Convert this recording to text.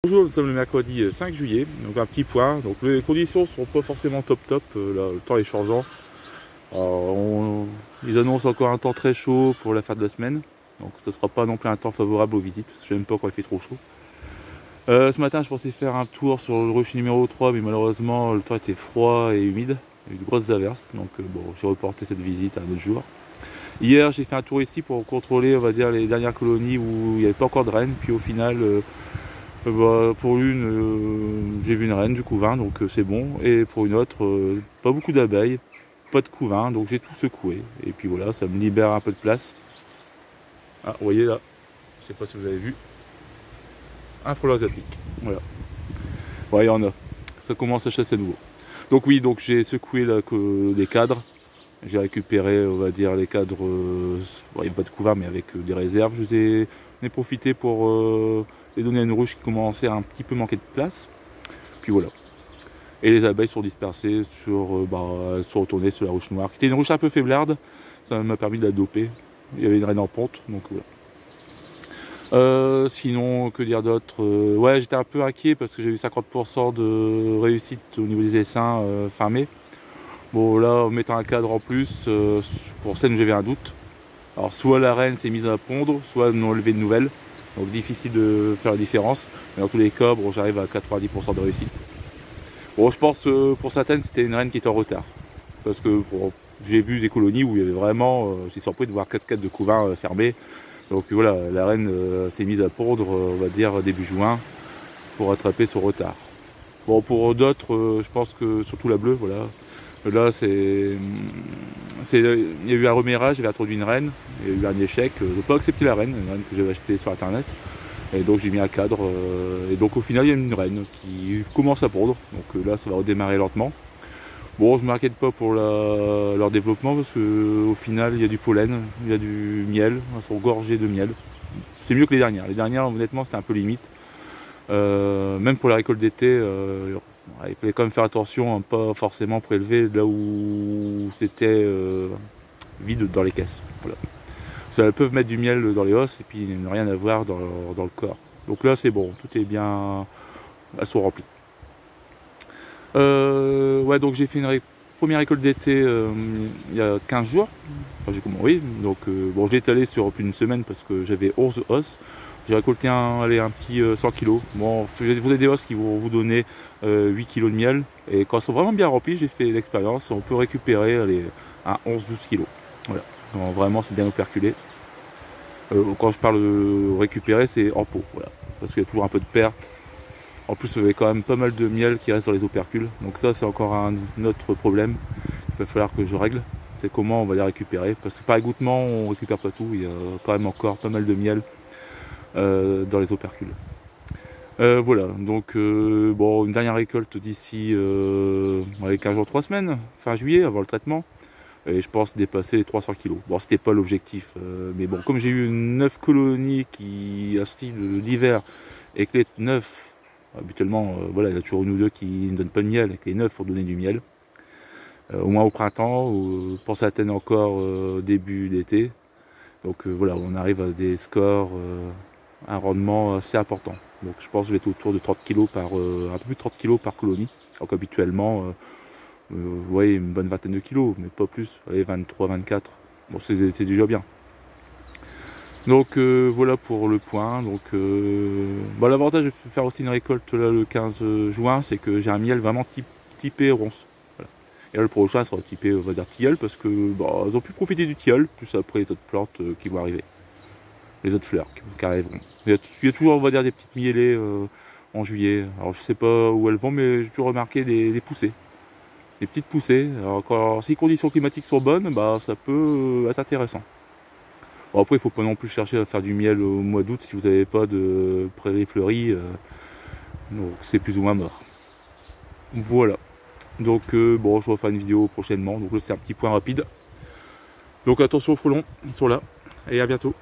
Bonjour, nous sommes le mercredi 5 juillet, donc un petit point. Donc les conditions sont pas forcément top, là, le temps est changeant. Ils annoncent encore un temps très chaud pour la fin de la semaine, donc ce sera pas non plus un temps favorable aux visites, parce que j'aime pas quand il fait trop chaud. Ce matin je pensais faire un tour sur le rush numéro 3, mais malheureusement le temps était froid et humide, il y a eu de grosses averses, donc bon, j'ai reporté cette visite à un autre jour. Hier j'ai fait un tour ici pour contrôler, on va dire, les dernières colonies où il n'y avait pas encore de reine, puis au final pour l'une, j'ai vu une reine du couvain, donc c'est bon. Et pour une autre, pas beaucoup d'abeilles, pas de couvain, donc j'ai tout secoué. Et puis voilà, ça me libère un peu de place. Ah, vous voyez là, je sais pas si vous avez vu, un frelon asiatique. Voilà. Ouais, il y en a. Ça commence à chasser à nouveau. Donc oui, donc j'ai secoué là, les cadres. J'ai récupéré, on va dire, les cadres. Il n'y a pas de couvain, mais avec des réserves. J'en ai profité pour les donner à une ruche qui commençait à un petit peu manquer de place. Puis voilà. Et les abeilles sont dispersées elles sont retournées sur la ruche noire, qui était une ruche un peu faiblarde. Ça m'a permis de la doper. Il y avait une reine en ponte, donc voilà. Sinon, que dire d'autre? Ouais, j'étais un peu inquiet parce que j'ai eu 50% de réussite au niveau des essaims fin mai. Bon, là, en mettant un cadre en plus, pour celle où j'avais un doute. Alors, soit la reine s'est mise à pondre, soit n'ont levé de nouvelles. Donc, difficile de faire la différence. Mais dans tous les cas, bon, j'arrive à 90% de réussite. Bon, je pense pour certaines, c'était une reine qui était en retard. Parce que bon, j'ai vu des colonies où il y avait vraiment, j'étais surpris de voir 4 cadres de couvain fermés. Donc voilà, la reine s'est mise à pondre, on va dire, début juin, pour rattraper son retard. Bon, pour d'autres, je pense que, surtout la bleue, voilà. Là, il y a eu un remérage, j'avais introduit une reine, il y a eu un échec, je n'ai pas accepté la reine, une reine que j'avais achetée sur internet. Et donc j'ai mis un cadre, et donc au final il y a une reine qui commence à pondre, donc là ça va redémarrer lentement. Bon, je ne m'inquiète pas pour leur développement parce qu'au final il y a du pollen, il y a du miel, elles sont gorgées de miel. C'est mieux que les dernières. Les dernières, honnêtement, c'était un peu limite. Même pour la récolte d'été, il fallait quand même faire attention à ne pas forcément prélever là où c'était vide dans les caisses. Voilà. Elles peuvent mettre du miel dans les os et puis ne rien avoir dans le corps. Donc là c'est bon, tout est bien, elles sont remplies. Ouais, donc j'ai fait une première récolte d'été il y a 15 jours. Enfin, j'ai commencé, donc bon, je l'ai étalé sur plus d'une semaine parce que j'avais 11 os. J'ai récolté un petit 100 kg. Bon, vous avez des os qui vont vous donner 8 kg de miel. Et quand ils sont vraiment bien remplis, j'ai fait l'expérience, on peut récupérer à 11-12 kg. Voilà. Donc, vraiment, c'est bien operculé. Quand je parle de récupérer, c'est en pot, voilà. Parce qu'il y a toujours un peu de perte. En plus, il y avait quand même pas mal de miel qui reste dans les opercules. Donc ça, c'est encore un autre problème. Il va falloir que je règle. C'est comment on va les récupérer. Parce que par égouttement, on ne récupère pas tout. Il y a quand même encore pas mal de miel dans les opercules. Voilà, donc bon, une dernière récolte d'ici 15 jours, 3 semaines, fin juillet, avant le traitement. Et je pense dépasser les 300 kg. Bon, c'était pas l'objectif, mais bon, comme j'ai eu 9 colonies à style d'hiver et que les 9, habituellement, voilà, il y a toujours une ou deux qui ne donnent pas de miel et que les 9 faut donner du miel. Au moins au printemps, pour certaines encore début d'été. Donc voilà, on arrive à des scores, un rendement assez important. Donc je pense que je vais être autour de 30 kg un peu plus de 30 kg par colonie. Donc habituellement, ouais, une bonne vingtaine de kilos, mais pas plus, allez, 23, 24, bon c'est déjà bien. Donc voilà pour le point. Donc bon, l'avantage de faire aussi une récolte là, le 15 juin, c'est que j'ai un miel vraiment typé ronce. Voilà. Et là le prochain sera typé, on va dire, tilleul, parce que bah, ils ont pu profiter du tilleul, plus après les autres plantes qui vont arriver, les autres fleurs qui arriveront. Il y a toujours, on va dire, des petites mielées en juillet. Alors je sais pas où elles vont, mais j'ai toujours remarqué des poussées. Des petites poussées. Alors si les conditions climatiques sont bonnes, bah, ça peut être intéressant. Bon, après, il ne faut pas non plus chercher à faire du miel au mois d'août si vous n'avez pas de prairies fleuries. Donc c'est plus ou moins mort. Voilà. Donc bon, je referai une vidéo prochainement. Donc là, c'est un petit point rapide. Donc attention aux frelons, ils sont là. Et à bientôt.